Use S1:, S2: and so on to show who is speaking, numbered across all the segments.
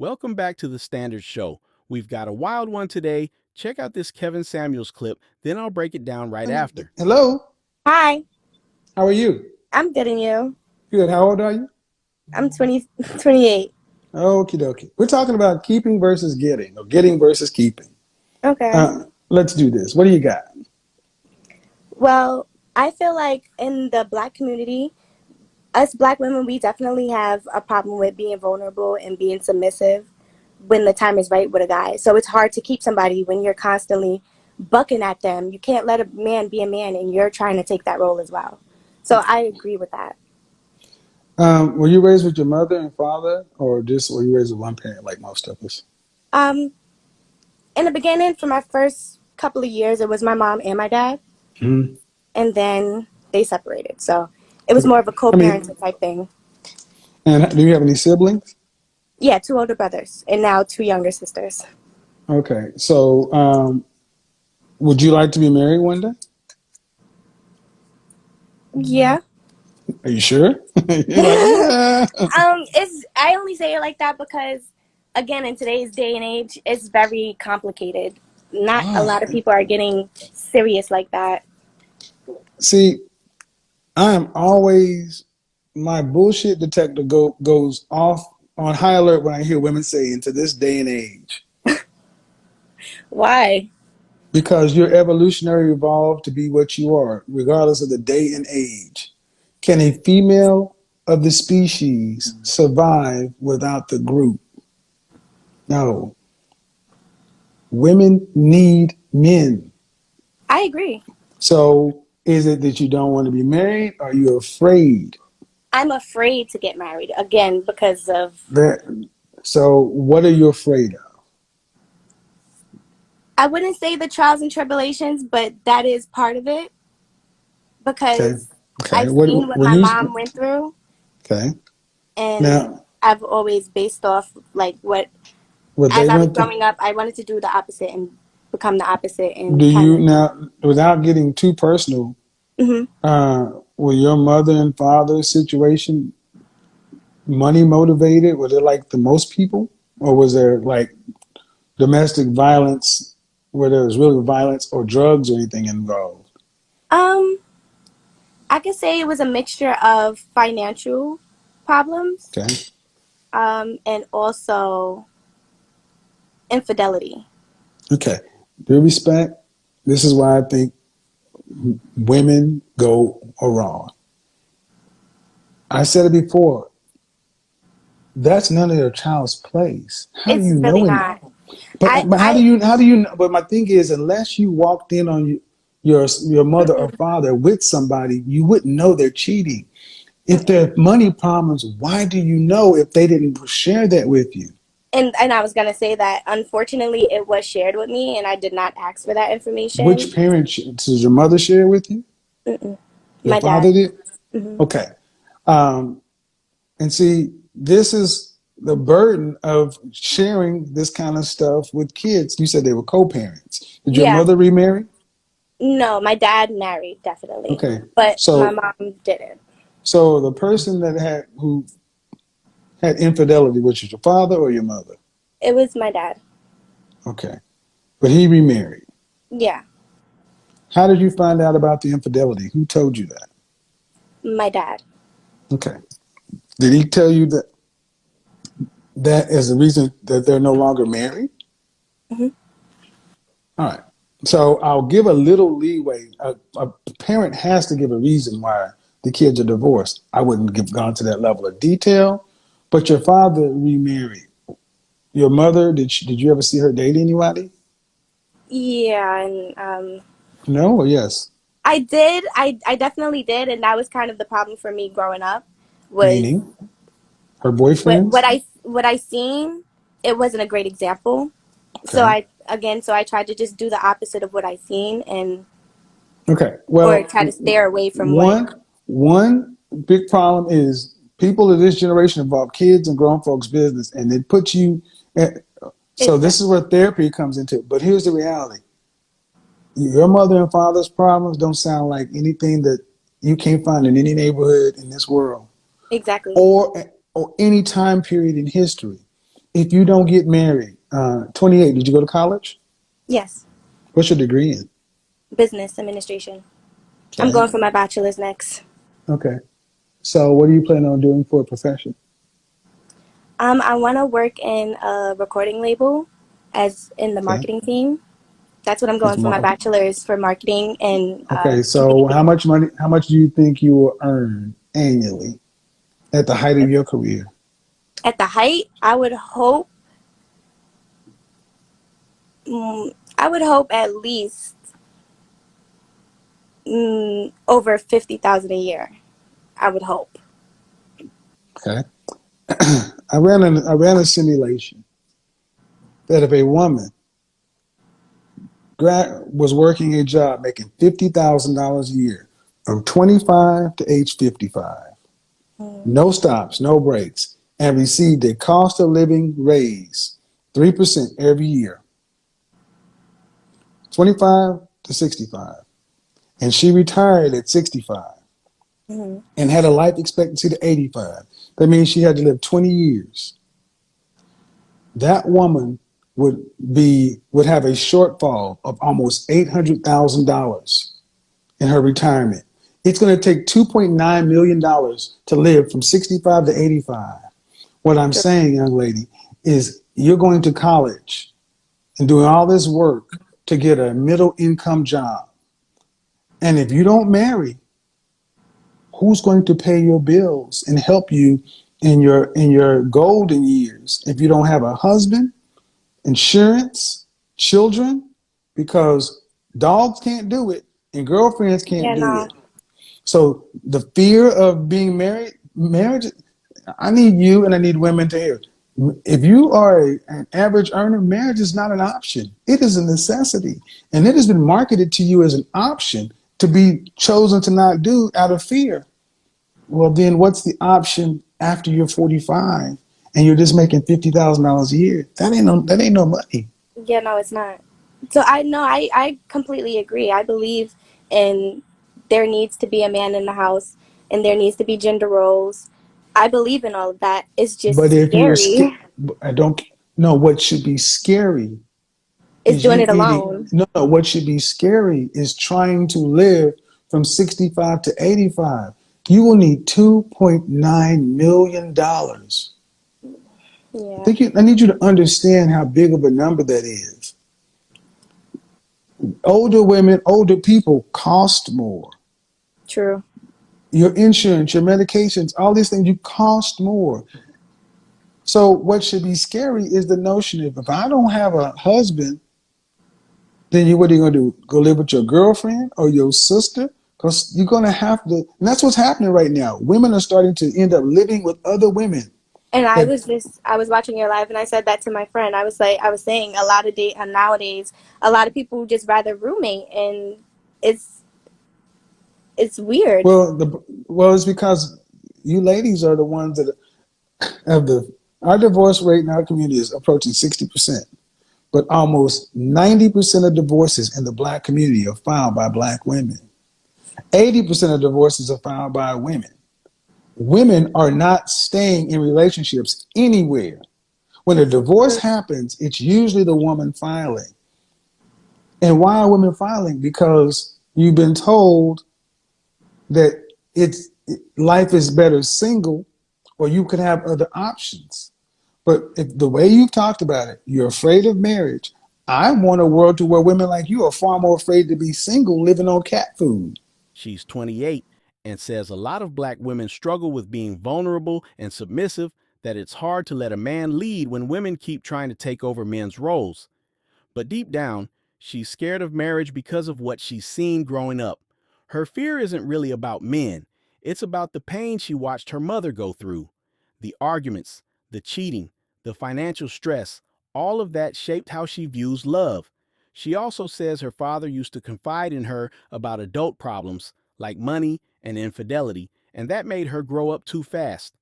S1: Welcome back to the Standard Show. We've got a wild one today. Check out this Kevin Samuels clip, then I'll break it down right after.
S2: Hello,
S3: Hi,
S2: how are you?
S3: I'm good and you?
S2: Good. How old are you?
S3: I'm 28.
S2: Okie dokie. We're talking about keeping versus getting, or getting versus keeping.
S3: Okay.
S2: Let's do this. What do you got?
S3: Well, I feel like in the black community, us black women, we definitely have a problem with being vulnerable and being submissive when the time is right with a guy. So it's hard to keep somebody when you're constantly bucking at them. You can't let a man be a man and you're trying to take that role as well. So I agree with that.
S2: Were you raised with your mother and father, or just were you raised with one parent like most of us?
S3: Um, in the beginning, for my first couple of years, it was my mom and my dad.
S2: Hmm.
S3: And then they separated. So it was
S2: Okay.
S3: more of a
S2: I mean,
S3: co-parenting type thing.
S2: and do you have any siblings?
S3: Yeah, two older brothers and now two younger sisters.
S2: Okay. So, would you like to be married one day?
S3: Yeah.
S2: Are you sure? You're like, yeah.
S3: It's I only say it like that because again in today's day and age it's very complicated. Not a
S2: Ah,
S3: lot of people are getting serious like that.
S2: see, I am always my bullshit detector goes off on high alert when I hear women say into this day and age.
S3: Why?
S2: Because you're evolutionary evolved to be what you are, regardless of the day and age. Can a female of the species survive without the group? No. Women need men.
S3: I agree.
S2: So is it that you don't want to be married? Are you afraid
S3: I'm afraid to get married again because of
S2: that? So what are you afraid of?
S3: I wouldn't say the trials and tribulations, but that is part of it
S2: Okay.
S3: because
S2: Okay.
S3: I've
S2: What
S3: seen what
S2: when
S3: my
S2: you
S3: mom went through
S2: okay.
S3: and
S2: Now
S3: I've always based off like what
S2: what
S3: as
S2: they
S3: I was
S2: went through,
S3: growing up, I wanted to do the opposite and become the opposite
S2: do
S3: and kind
S2: you
S3: of.
S2: now without getting too personal,
S3: Hmm.
S2: were your mother and father's situation money motivated? Was it like the most people? Or was there like domestic violence where there was really violence or drugs or anything involved?
S3: Um, I could say it was a mixture of financial problems,
S2: Okay.
S3: and also infidelity.
S2: Okay. Due respect, this is why I think women go wrong. I said it before, that's none of your child's place. How do
S3: It's
S2: you
S3: really
S2: know any?
S3: not.
S2: But
S3: I,
S2: but
S3: I,
S2: how do you? But my thing is, unless you walked in on your mother or
S3: mm-mm,
S2: father with somebody, you wouldn't know they're cheating. If there
S3: mm-mm.
S2: are money problems, why do you know if they didn't share that with you?
S3: And I was gonna say that unfortunately it was shared with me, and I did not ask for that
S2: Which
S3: information.
S2: parent does your mother share with you?
S3: Mm-mm.
S2: Your
S3: My dad.
S2: father did.
S3: Hmm.
S2: Okay. Um, and see, this is the burden of sharing this kind of stuff with kids. You said they were co-parents. Did your
S3: Yeah.
S2: mother remarry?
S3: No, my dad married definitely,
S2: Okay.
S3: but my
S2: So
S3: mom didn't.
S2: so the person that who had infidelity, which is your father or your mother?
S3: It was my dad.
S2: Okay. But he remarried.
S3: Yeah,
S2: How did you find out about the infidelity? Who told you that?
S3: my dad.
S2: Okay. Did he tell you that is the reason that they're no longer married?
S3: Hmm.
S2: All right. So I'll give a little leeway. A parent has to give a reason why the kids are divorced. I wouldn't give gone to that level of detail, but your father remarried. Your mother, did you ever see her date anybody?
S3: Yeah, and
S2: No or yes?
S3: I did. I definitely did, and that was kind of the problem for me growing up. Was
S2: Meaning her boyfriends?
S3: what I seen. It wasn't a great example. So
S2: Okay.
S3: I tried to just do the opposite of what I seen, and
S2: Okay.
S3: or
S2: Well,
S3: try to steer away from what.
S2: one big problem is people of this generation involve kids and grown folks' business, and it puts you. At, so this is
S3: Exactly.
S2: where therapy comes into it. But here's the reality: your mother and father's problems don't sound like anything that you can't find in any neighborhood in this world,
S3: Exactly.
S2: or any time period in history. if you don't get married, 28, did you go to college?
S3: Yes,
S2: What's your degree in?
S3: business administration. I'm
S2: Okay.
S3: going for my bachelor's next.
S2: Okay. So what are you planning on doing for a profession?
S3: I want to work in a recording label as in the
S2: Okay.
S3: marketing team. That's what I'm
S2: It's
S3: going for my
S2: more.
S3: bachelor's for marketing and
S2: Okay. So
S3: communication.
S2: how much money, how much do you think you will earn annually at the height of your career?
S3: At the height, I would hope at least over 50,000 a year. I would hope.
S2: Okay. I ran a simulation that if a woman was working a job making $50,000 a year from 25 to age 55,
S3: Mm-hmm.
S2: no stops, no breaks, and received a cost of living raise 3% every year, 25 to 65, and she retired at 65 and had a life expectancy to 85. That means she had to live 20 years. That woman would have a shortfall of almost $800,000 in her retirement. It's going to take $2.9 million to live from 65 to 85. What I'm
S3: True.
S2: saying, young lady, is you're going to college and doing all this work to get a middle income job. And if you don't marry, who's going to pay your bills and help you in your golden years if you don't have a husband, insurance, children? Because dogs can't do it and girlfriends can't
S3: Yeah,
S2: do
S3: no.
S2: it. So the fear of being marriage, I need you and I need women to hear. If you are an average earner, marriage is not an option. It is a necessity. And it has been marketed to you as an option to be chosen to not do out of fear. Well, then what's the option after you're 45 and you're just making $50,000 a year? That ain't no money.
S3: Yeah, no, it's not. So I know I completely agree. I believe in there needs to be a man in the house and there needs to be gender roles. I believe in all of that. It's
S2: But
S3: just
S2: if you're scared,
S3: scary.
S2: I don't know what should be scary
S3: It's
S2: is
S3: doing
S2: you
S3: it
S2: eating.
S3: alone.
S2: No, no, what should be scary is trying to live from 65 to 85. You will need $2.9 million.
S3: Yeah,
S2: I need you to understand how big of a number that is. Older women, older people cost more.
S3: true.
S2: Your insurance, your medications, all these things, you cost more. So what should be scary is the notion of if I don't have a husband, then what are you going to do? Go live with your girlfriend or your sister? Because you're going to have to. And that's what's happening right now. Women are starting to end up living with other women.
S3: And
S2: That
S3: I was watching your live and I said that to my friend. I was saying a lot of nowadays, a lot of people just rather roommate and it's it's weird.
S2: well, it's because you ladies are the ones that have our divorce rate in our community is approaching 60%, but almost 90% of divorces in the black community are filed by black women. 80% of divorces are filed by women. Women are not staying in relationships anywhere. When a divorce happens, it's usually the woman filing. And why are women filing? Because you've been told that it's life is better single, or you could have other options. But if the way you've talked about it, you're afraid of marriage. I want a world to where women like you are far more afraid to be single, living on cat food.
S1: She's 28 and says a lot of black women struggle with being vulnerable and submissive, that it's hard to let a man lead when women keep trying to take over men's roles. But deep down, she's scared of marriage because of what she's seen growing up. Her fear isn't really about men, it's about the pain she watched her mother go through. The arguments, the cheating, the financial stress, all of that shaped how she views love. She also says her father used to confide in her about adult problems like money and infidelity, and that made her grow up too fast.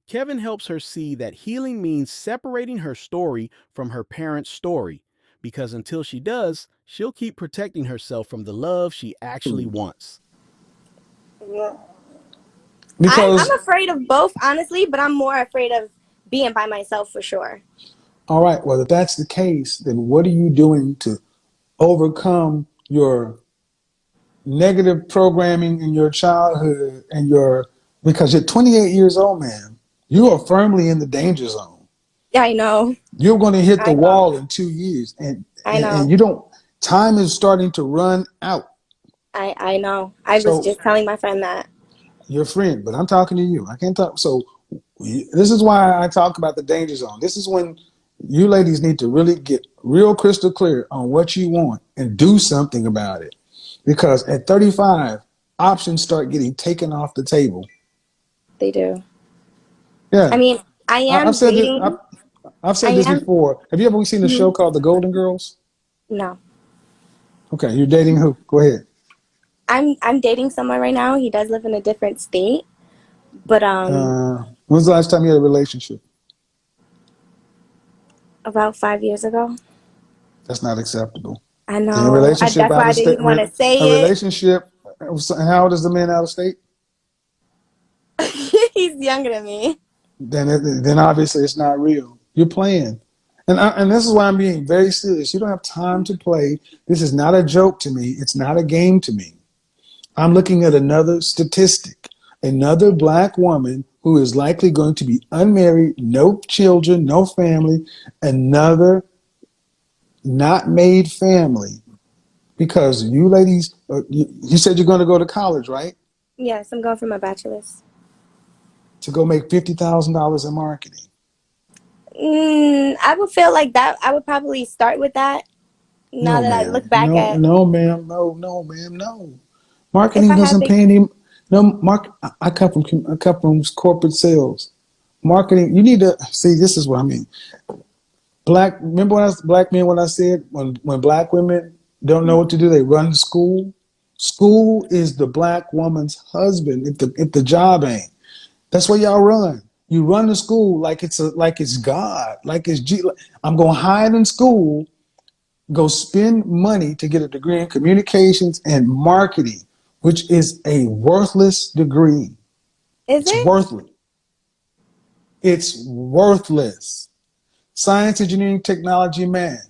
S1: Kevin helps her see that healing means separating her story from her parents' story, because until she does, she'll keep protecting herself from the love she actually wants.
S3: Yeah. I'm
S2: Because
S3: afraid of both, honestly, but I'm more afraid of being by myself for sure.
S2: All right. Well, if that's the case, then what are you doing to overcome your negative programming in your childhood and because you're 28 years old, man, you
S3: Yeah.
S2: are firmly in the danger zone.
S3: Yeah, I know.
S2: You're going to hit the
S3: I know.
S2: wall in 2 years,
S3: I
S2: and
S3: know.
S2: you don't. Time is starting to run out.
S3: I know. I was
S2: So
S3: just telling my friend that.
S2: your friend, but I'm talking to you. I can't talk. So this is why I talk about the danger zone. This is when you ladies need to really get real crystal clear on what you want and do something about it. Because at 35, options start getting taken off the table.
S3: They do. I
S2: Yeah,
S3: mean, I
S2: I've
S3: am
S2: said this.
S3: dating.
S2: I've
S3: I
S2: said this
S3: am.
S2: before. Have you ever seen a show
S3: Mhm.
S2: called The Golden Girls?
S3: No.
S2: Okay, you're dating who? Go ahead.
S3: I'm dating someone right now. He does live in a different state, but
S2: When's the last time you had a relationship?
S3: about 5 years ago.
S2: That's not acceptable.
S3: I
S2: A
S3: know.
S2: relationship
S3: That's
S2: out
S3: why I
S2: of
S3: didn't
S2: state.
S3: even want to
S2: A
S3: say
S2: relationship. And how old is the man out of state?
S3: it. He's younger than me.
S2: Then obviously it's not real. You're playing. And this is why I'm being very serious. You don't have time to play. This is not a joke to me. It's not a game to me. I'm looking at another statistic. Another black woman who is likely going to be unmarried, no children, no family, another not made family. Because you ladies, you said you're going to go to college, right?
S3: Yes, I'm going for my bachelor's.
S2: To go make $50,000 in marketing.
S3: I would feel like that. I would probably start with that. Now
S2: No,
S3: that I
S2: ma'am.
S3: look back
S2: No,
S3: at,
S2: no, ma'am. No, no, ma'am. No.
S3: if
S2: Marketing
S3: I had
S2: doesn't
S3: the,
S2: pay any. No, I come from corporate sales. Marketing. You need to see. This is what I mean. Black. Remember when I was black men? When I said when black women don't know what to do, they run to school. School is the black woman's husband. If the job ain't, that's where y'all run. You run to school like it's God, like it's G. I'm gonna hide in school, go spend money to get a degree in communications and marketing, which is a worthless degree.
S3: is
S2: It's
S3: it?
S2: worthless. It's worthless. Science, engineering, technology, math,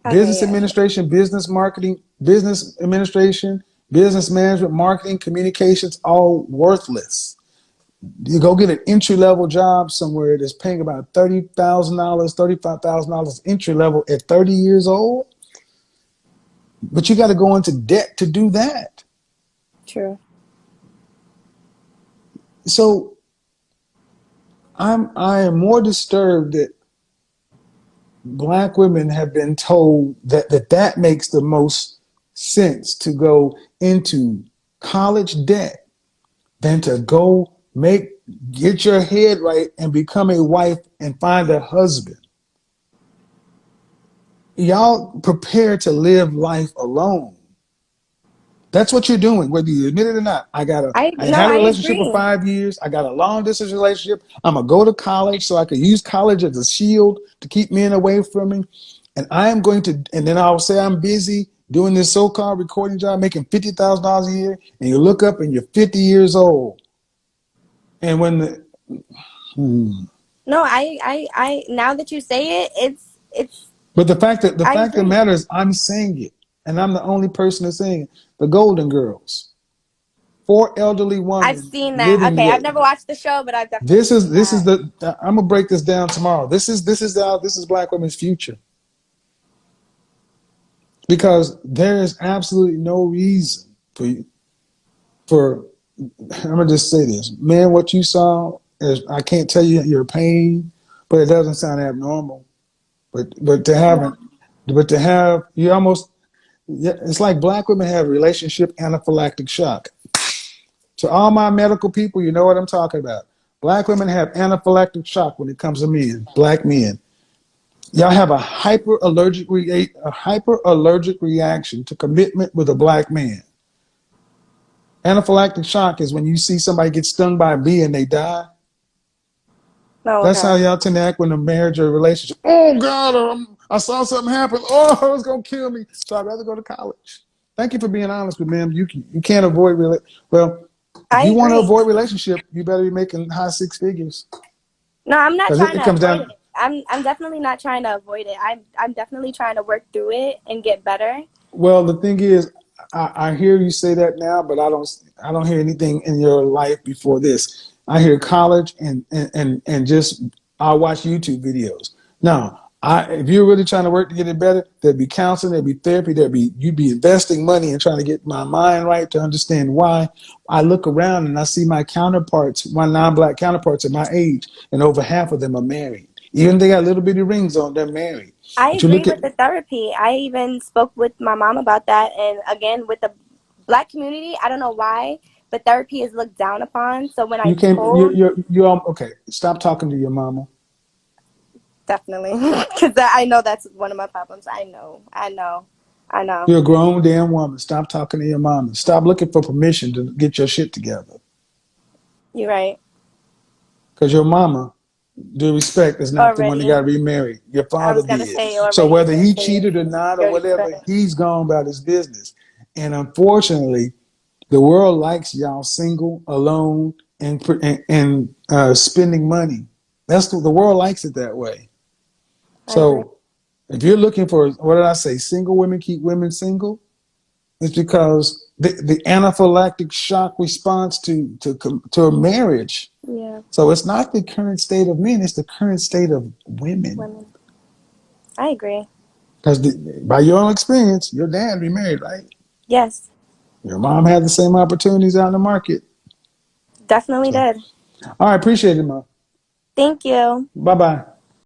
S3: Okay,
S2: business
S3: yeah.
S2: administration, business marketing, business administration, business management, marketing, communications, all worthless. You go get an entry level job somewhere that's paying about $30,000, $35,000 entry level at 30 years old, but you got to go into debt to do that.
S3: True.
S2: So I am more disturbed that black women have been told that makes the most sense to go into college debt than to go get your head right and become a wife and find a husband. Y'all prepare to live life alone. That's what you're doing, whether you admit it or not.
S3: I
S2: I
S3: no,
S2: had a
S3: I
S2: relationship for
S3: agree.
S2: 5 years. I got a long distance relationship. I'm gonna go to college so I could use college as a shield to keep men away from me. And I am going to, and then I'll say I'm busy doing this so-called recording job, making $50,000 a year, and you look up and you're 50 years old. And when the,
S3: No, now that you say it, it's.
S2: but the
S3: I
S2: fact of the
S3: agree.
S2: matter is, I'm saying it, and I'm the only person that's saying it. The Golden Girls, four elderly
S3: I've
S2: women
S3: seen that.
S2: living
S3: Okay, I've
S2: together.
S3: never watched the show, but I've definitely
S2: This is
S3: seen
S2: this is
S3: that.
S2: the I'm gonna break this down tomorrow. This is black women's future because there is absolutely no reason for I'm gonna just say this, man. What you saw is I can't tell you your pain, but it doesn't sound abnormal. But to have
S3: No.
S2: an but to have you almost yeah, it's like black women have relationship anaphylactic shock. To all my medical people, you know what I'm talking about. Black women have anaphylactic shock when it comes to men, black men. Y'all have a hyper allergic reaction to commitment with a black man. Anaphylactic shock is when you see somebody get stung by a bee and they die.
S3: No,
S2: That's how
S3: okay.
S2: y'all tend to act when a marriage or a relationship. Oh God, I saw something happen. Oh, it's gonna kill me. So I'd rather go to college. Thank you for being honest with me, ma'am. You can't avoid. Well, if
S3: I
S2: you want to
S3: agree.
S2: avoid relationship, you better be making high six figures.
S3: No, I'm not
S2: Because
S3: trying
S2: it
S3: to
S2: comes
S3: avoid
S2: down.
S3: it. I'm definitely not trying to avoid it. I'm definitely trying to work through it and get better.
S2: Well, the thing is, I hear you say that now, but I don't hear anything in your life before this. I hear college and just I'll watch YouTube videos. Now, if you're really trying to work to get it better, there'd be counseling, there'd be therapy, you'd be investing money and trying to get my mind right to understand why. I look around and I see my counterparts, my non-black counterparts at my age, and over half of them are married. Even if they got little bitty rings on, they're married.
S3: I
S2: But you
S3: agree
S2: look at
S3: with the therapy. I even spoke with my mom about that. And again, with the black community, I don't know why, but therapy is looked down upon. So when I
S2: You came.
S3: told,
S2: You're okay. Stop talking to your mama.
S3: definitely, because I know that's one of my problems. I know.
S2: You're a grown damn woman. Stop talking to your mama. Stop looking for permission to get your shit together.
S3: You're right.
S2: Because your mama, due respect, is not the one that
S3: Already.
S2: got remarried. Your
S3: I
S2: father
S3: was going to
S2: did.
S3: say
S2: So
S3: already
S2: whether
S3: been
S2: he
S3: to
S2: cheated or not or
S3: your
S2: whatever,
S3: respect.
S2: he's gone about his business. And unfortunately, the world likes y'all single, alone, and spending money. That's the world likes it that way.
S3: I agree.
S2: So if you're looking for, what did I say? Single women keep women single. It's because the anaphylactic shock response to a marriage.
S3: Yeah,
S2: So it's not the current state of men; it's the current state of women.
S3: women. I agree.
S2: Because by your own experience, your dad remarried, right?
S3: Yes,
S2: Your mom had the same opportunities out in the market.
S3: definitely
S2: So,
S3: did.
S2: all right, appreciate it, ma.
S3: Thank you.
S2: Bye bye.